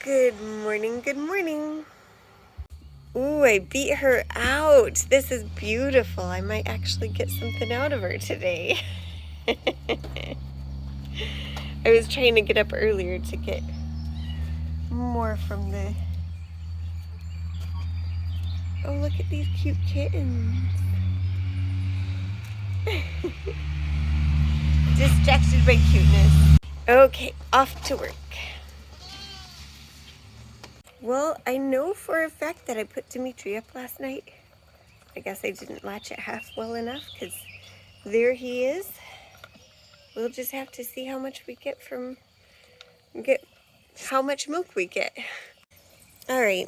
Good morning, good morning. Ooh, I beat her out. This is beautiful. I might actually get something out of her today. I was trying to get up earlier to get more from the... Oh, look at these cute kittens. Distracted by cuteness. Okay, off to work. Well, I know for a fact that I put Dimitri up last night. I guess I didn't latch it half well enough because there he is. We'll just have to see how much we get how much milk we get. All right,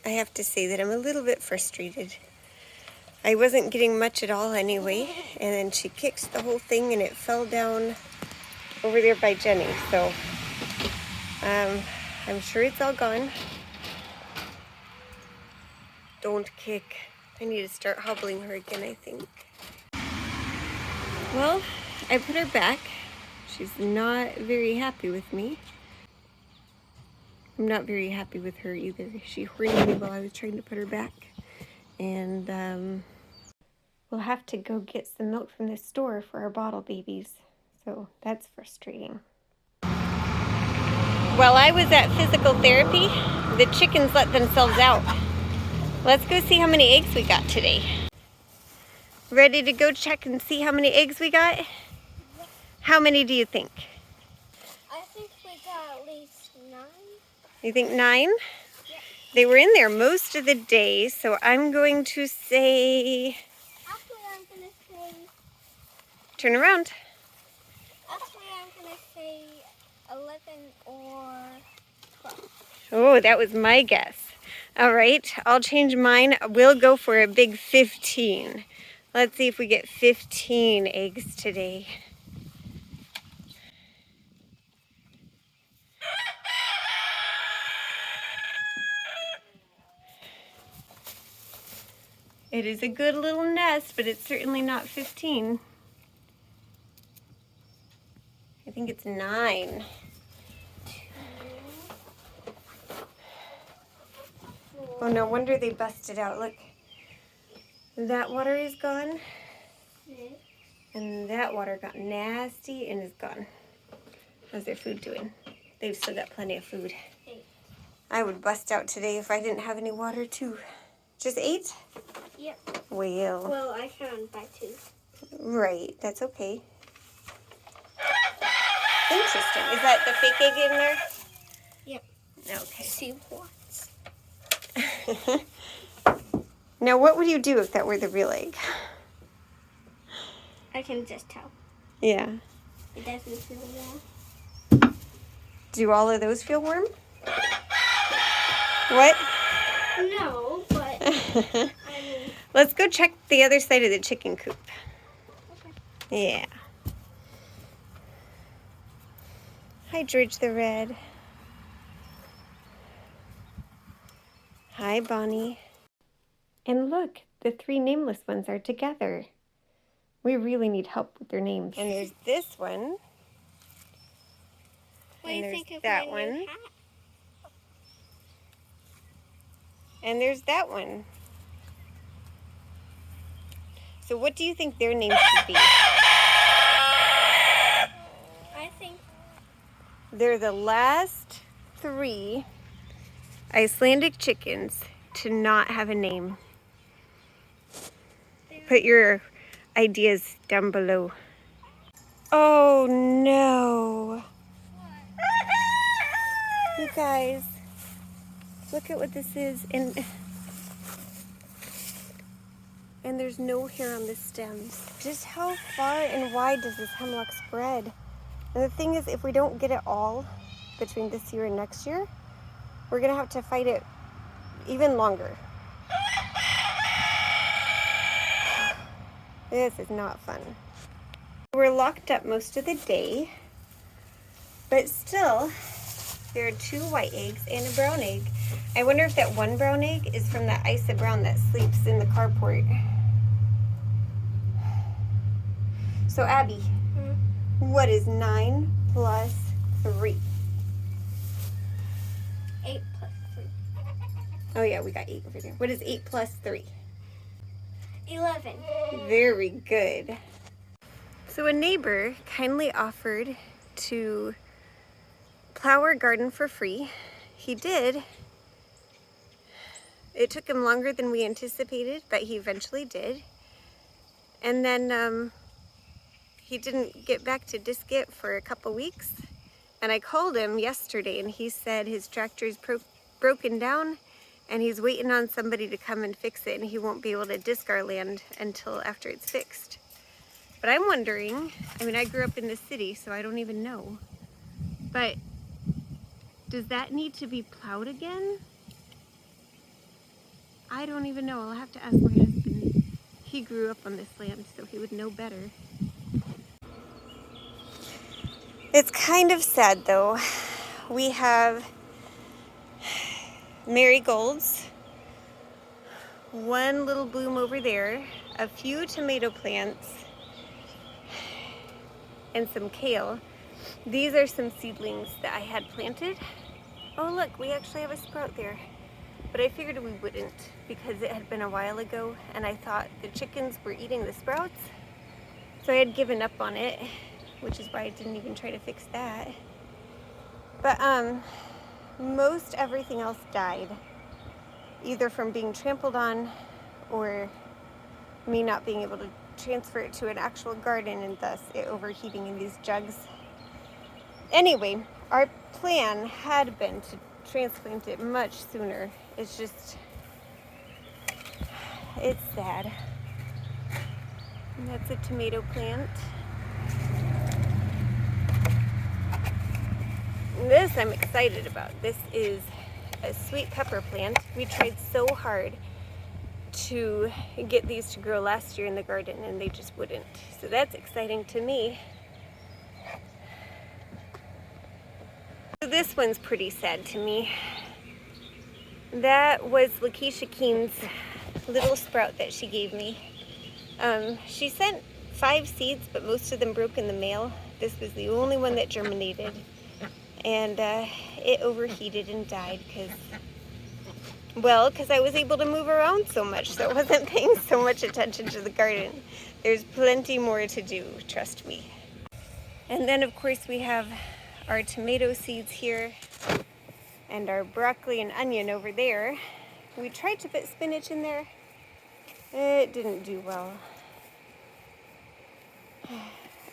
I have to say that I'm a little bit frustrated. I wasn't getting much at all anyway, and then she kicked the whole thing and it fell down over there by Jenny. So I'm sure it's all gone. Don't kick. I need to start hobbling her again, I think. Well, I put her back. She's not very happy with me. I'm not very happy with her either. She horned me while I was trying to put her back. And we'll have to go get some milk from the store for our bottle babies. So that's frustrating. While I was at physical therapy, the chickens let themselves out. Let's go see how many eggs we got today. Ready to go check and see how many eggs we got? How many do you think? I think we got at least 9. You think 9? Yeah. They were in there most of the day, so I'm going to say... Actually, I'm going to say... Turn around. Actually, I'm going to say 11 or 12. Oh, that was my guess. All right, I'll change mine. We'll go for a big 15. Let's see if we get 15 eggs today. It is a good little nest, but it's certainly not 15. I think it's 9. 4. Oh, no wonder they busted out. Look, that water is gone, 6. and that water got nasty and is gone. How's their food doing? They've still got plenty of food. 8. I would bust out today if I didn't have any water, too. Just 8? Yep. Well, I found by 2. right, that's okay. Interesting. Is that the fake egg in there? Yep. Okay. See what? Now, what would you do if that were the real egg? I can just tell. Yeah. It doesn't feel warm. Do all of those feel warm? What? No, but I mean... Let's go check the other side of the chicken coop. Okay. Yeah. Hi, George the Red. Hi, Bonnie. And look, the 3 nameless ones are together. We really need help with their names. And there's this one. What do you think of that my new one. hat? And there's that one. So what do you think their names should be? I think... They're the last 3 Icelandic chickens to not have a name. Put your ideas down below. Oh no. You guys, look at what this is. And there's no hair on the stems. Just how far and wide does this hemlock spread? And the thing is, if we don't get it all between this year and next year, we're gonna have to fight it even longer. This is not fun. We're locked up most of the day, but still, there are 2 white eggs and a brown egg. I wonder if that one brown egg is from that Isa Brown that sleeps in the carport. So Abby, what is 9 plus 3? 8 plus 3. Oh yeah, we got 8 over there. What is 8 plus 3? 11. Very good. So a neighbor kindly offered to plow our garden for free. He did. It took him longer than we anticipated, but he eventually did. And then he didn't get back to disc it for a couple weeks. And I called him yesterday and he said his tractor's broken down and he's waiting on somebody to come and fix it, and he won't be able to disc our land until after it's fixed. But I'm wondering, I mean, I grew up in the city, so I don't even know, but does that need to be plowed again? I don't even know. I'll have to ask my husband. He grew up on this land, so he would know better. It's kind of sad though. We have marigolds, one little bloom over there, a few tomato plants, and some kale. These are some seedlings that I had planted. Oh look, we actually have a sprout there. But I figured we wouldn't because it had been a while ago and I thought the chickens were eating the sprouts. So I had given up on it, which is why I didn't even try to fix that. But most everything else died, either from being trampled on or me not being able to transfer it to an actual garden and thus it overheating in these jugs. Anyway, our plan had been to transplant it much sooner. It's just, it's sad. And that's a tomato plant. This I'm excited about. This is a sweet pepper plant. We tried so hard to get these to grow last year in the garden and they just wouldn't. So that's exciting to me. So this one's pretty sad to me. That was Lakeisha Keen's little sprout that she gave me. She sent 5 seeds, but most of them broke in the mail. This was the only one that germinated. And it overheated and died because I was able to move around so much, so I wasn't paying so much attention to the garden. There's plenty more to do, trust me. And then of course we have our tomato seeds here and our broccoli and onion over there. We tried to put spinach in there. It didn't do well.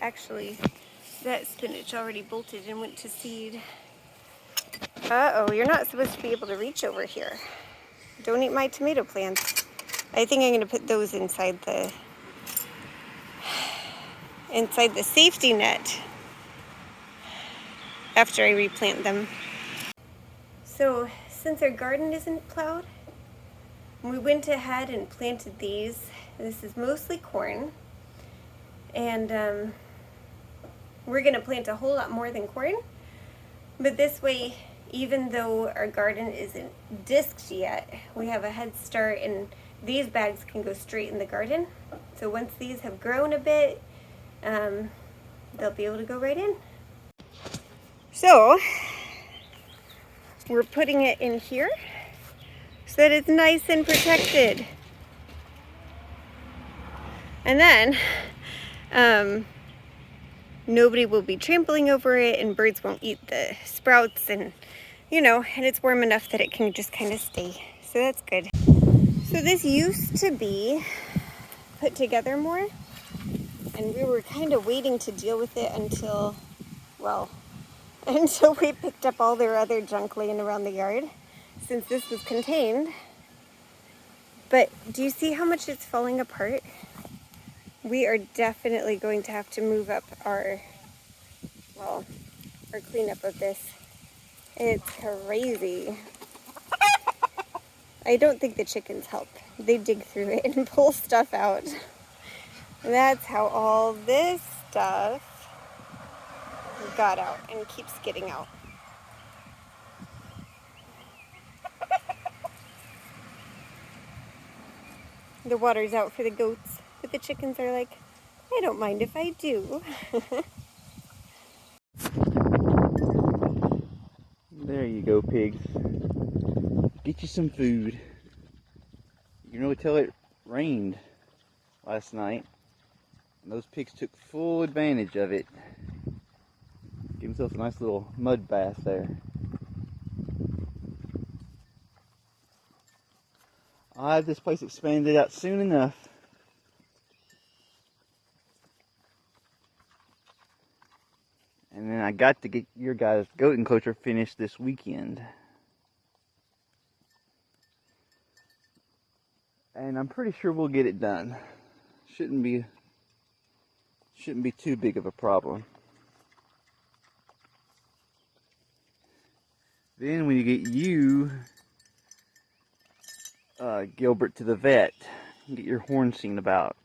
Actually, that spinach already bolted and went to seed. Uh-oh, you're not supposed to be able to reach over here. Don't eat my tomato plants. I think I'm going to put those inside the safety net after I replant them. So, since our garden isn't plowed, we went ahead and planted these. This is mostly corn. And we're going to plant a whole lot more than corn. But this way, even though our garden isn't disked yet, we have a head start and these bags can go straight in the garden. So once these have grown a bit, they'll be able to go right in. So, we're putting it in here so that it's nice and protected. And then, nobody will be trampling over it and birds won't eat the sprouts and, you know, and it's warm enough that it can just kind of stay. So that's good. So this used to be put together more and we were kind of waiting to deal with it until, well, until we picked up all their other junk laying around the yard since this was contained. But do you see how much it's falling apart? We are definitely going to have to move up our cleanup of this. It's crazy. I don't think the chickens help. They dig through it and pull stuff out. That's how all this stuff got out and keeps getting out. The water's out for the goats, but the chickens are like, I don't mind if I do. There you go, pigs. Get you some food. You can really tell it rained last night. And those pigs took full advantage of it. Give themselves a nice little mud bath there. I'll have this place expanded out soon enough. And then I got to get your guys' goat enclosure finished this weekend. And I'm pretty sure we'll get it done. Shouldn't be too big of a problem. Then when you get you, Gilbert, to the vet, and get your horn seen about.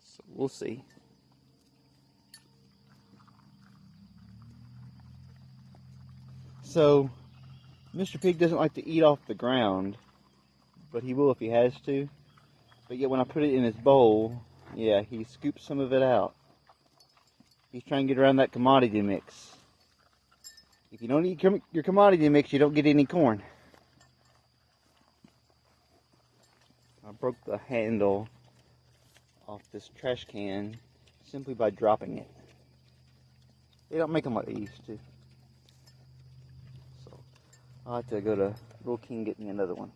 So we'll see. So, Mr. Pig doesn't like to eat off the ground, but he will if he has to. But yet when I put it in his bowl, yeah, he scoops some of it out. He's trying to get around that commodity mix. If you don't eat your commodity mix, you don't get any corn. I broke the handle off this trash can simply by dropping it. They don't make them like they used to. So I'll have to go to Rural King and get me another one.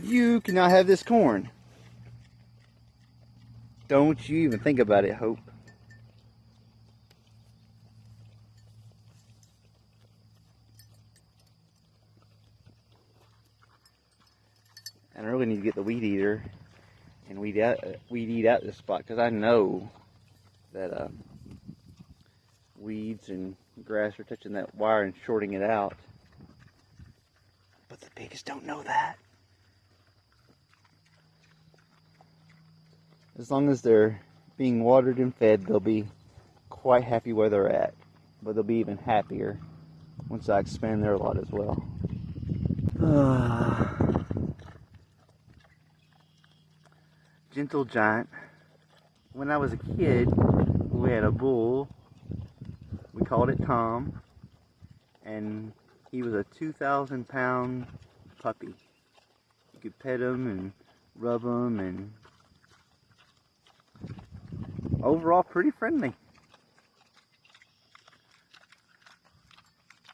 You cannot have this corn. Don't you even think about it, Hope. And I really need to get the weed eater and weed eat out this spot, because I know that weeds and grass are touching that wire and shorting it out. But the pigs don't know that. As long as they're being watered and fed, they'll be quite happy where they're at. But they'll be even happier once I expand their lot as well. Gentle giant. When I was a kid, we had a bull. We called it Tom. And he was a 2,000-pound puppy. You could pet him and rub him, and overall pretty friendly.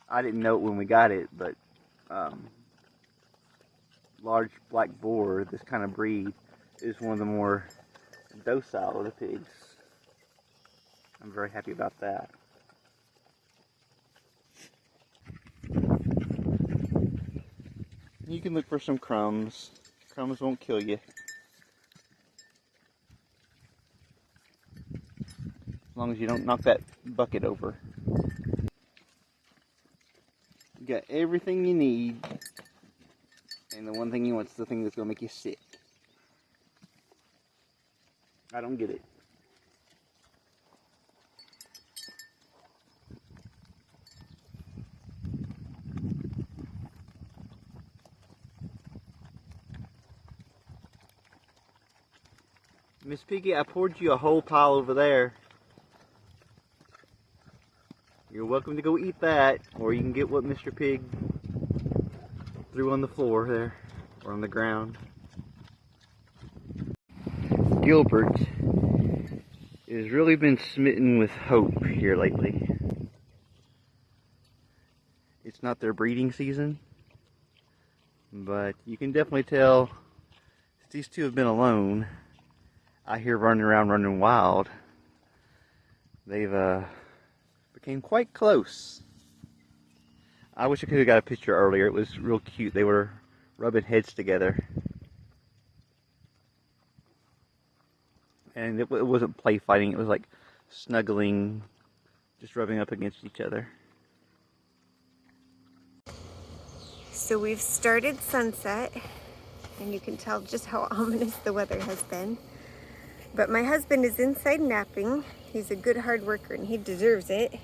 I didn't know it when we got it, but large black boar, this kind of breed, is one of the more docile of the pigs. I'm very happy about that. You can look for some crumbs. Crumbs won't kill you. As long as you don't knock that bucket over. You got everything you need, and the one thing you want is the thing that's going to make you sick. I don't get it. Miss Piggy, I poured you a whole pile over there. You're welcome to go eat that, or you can get what Mr. Pig threw on the floor there, or on the ground. Gilbert has really been smitten with Hope here lately. It's not their breeding season, but you can definitely tell these two have been alone. I hear running around, running wild. They've became quite close. I wish I could have got a picture earlier. It was real cute. They were rubbing heads together. And it wasn't play fighting, it was like snuggling, just rubbing up against each other. So we've started sunset, and you can tell just how ominous the weather has been. But my husband is inside napping. He's a good hard worker and he deserves it.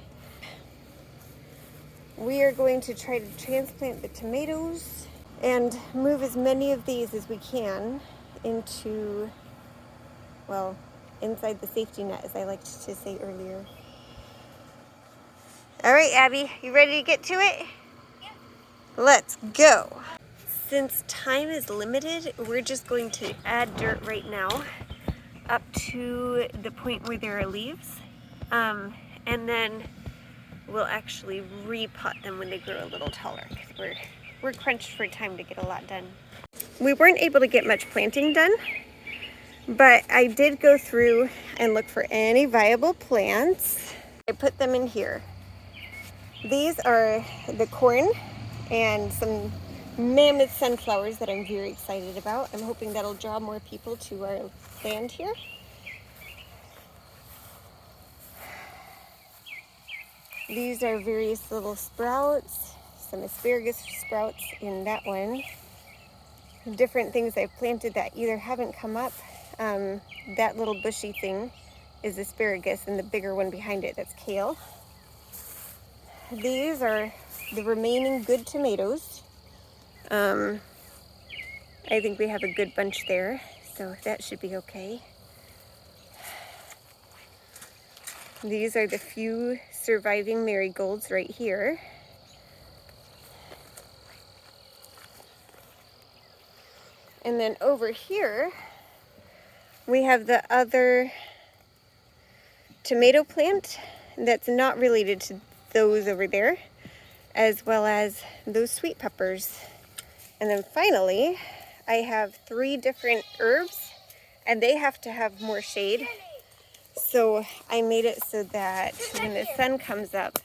We are going to try to transplant the tomatoes and move as many of these as we can into, well, inside the safety net, as I liked to say earlier. All right, Abby, you ready to get to it? Yep. Let's go. Since time is limited, we're just going to add dirt right now up to the point where there are leaves. And then we'll actually repot them when they grow a little taller, because we're crunched for time to get a lot done. We weren't able to get much planting done, but I did go through and look for any viable plants. I put them in here. These are the corn and some mammoth sunflowers that I'm very excited about. I'm hoping that'll draw more people to our land here. These are various little sprouts, some asparagus sprouts in that one. Different things I've planted that either haven't come up. That little bushy thing is asparagus, and the bigger one behind it, that's kale. These are the remaining good tomatoes. I think we have a good bunch there, so that should be okay. These are the few surviving marigolds right here. And then over here, we have the other tomato plant that's not related to those over there, as well as those sweet peppers. And then finally, I have 3 different herbs, and they have to have more shade. So I made it so that when the sun comes up,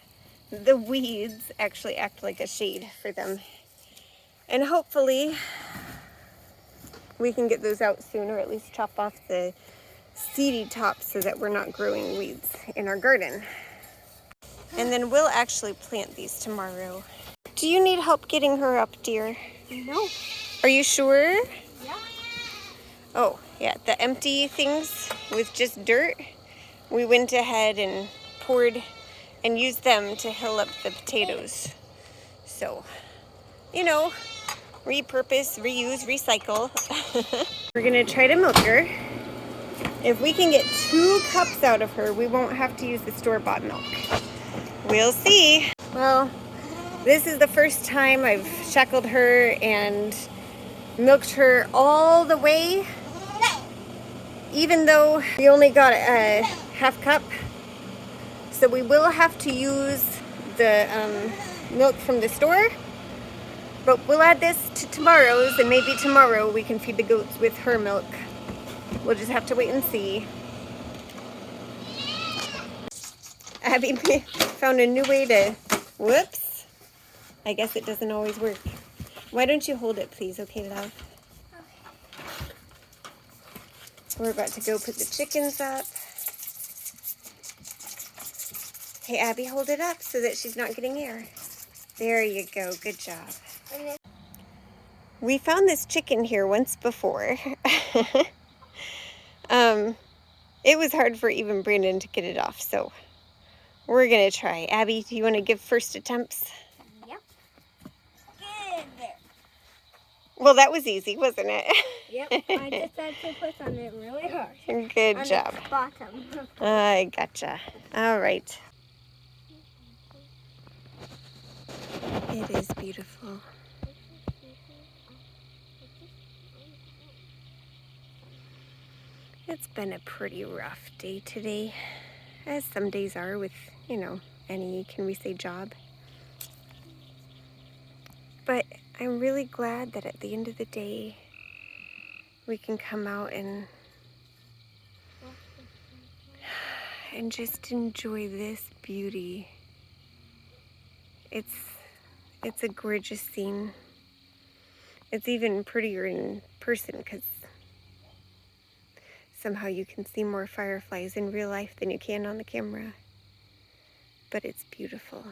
the weeds actually act like a shade for them. And hopefully we can get those out soon, or at least chop off the seedy tops so that we're not growing weeds in our garden. And then we'll actually plant these tomorrow. Do you need help getting her up, dear? No. Are you sure? Yeah. Oh, yeah, the empty things with just dirt, we went ahead and poured and used them to hill up the potatoes. So, you know, repurpose, reuse, recycle. We're gonna try to milk her. If we can get 2 cups out of her, we won't have to use the store-bought milk. We'll see. Well, this is the first time I've shackled her and milked her all the way, even though we only got a half cup. So we will have to use the milk from the store, but we'll add this to tomorrow's, and maybe tomorrow we can feed the goats with her milk. We'll just have to wait and see. Abby found a new way to, whoops. I guess it doesn't always work. Why don't you hold it, please? Okay, love? Okay. We're about to go put the chickens up. Hey, Abby, hold it up so that she's not getting air. There you go. Good job. We found this chicken here once before. It was hard for even Brandon to get it off, so we're going to try. Abby, do you want to give first attempts? Yep. Get in there. Well, that was easy, wasn't it? Yep. I just had to push on it really hard. Good on job. The bottom. I gotcha. All right. It is beautiful. It's been a pretty rough day today, as some days are with, you know, any, can we say, job. But I'm really glad that at the end of the day, we can come out and just enjoy this beauty. It's a gorgeous scene. It's even prettier in person because somehow you can see more fireflies in real life than you can on the camera. But it's beautiful.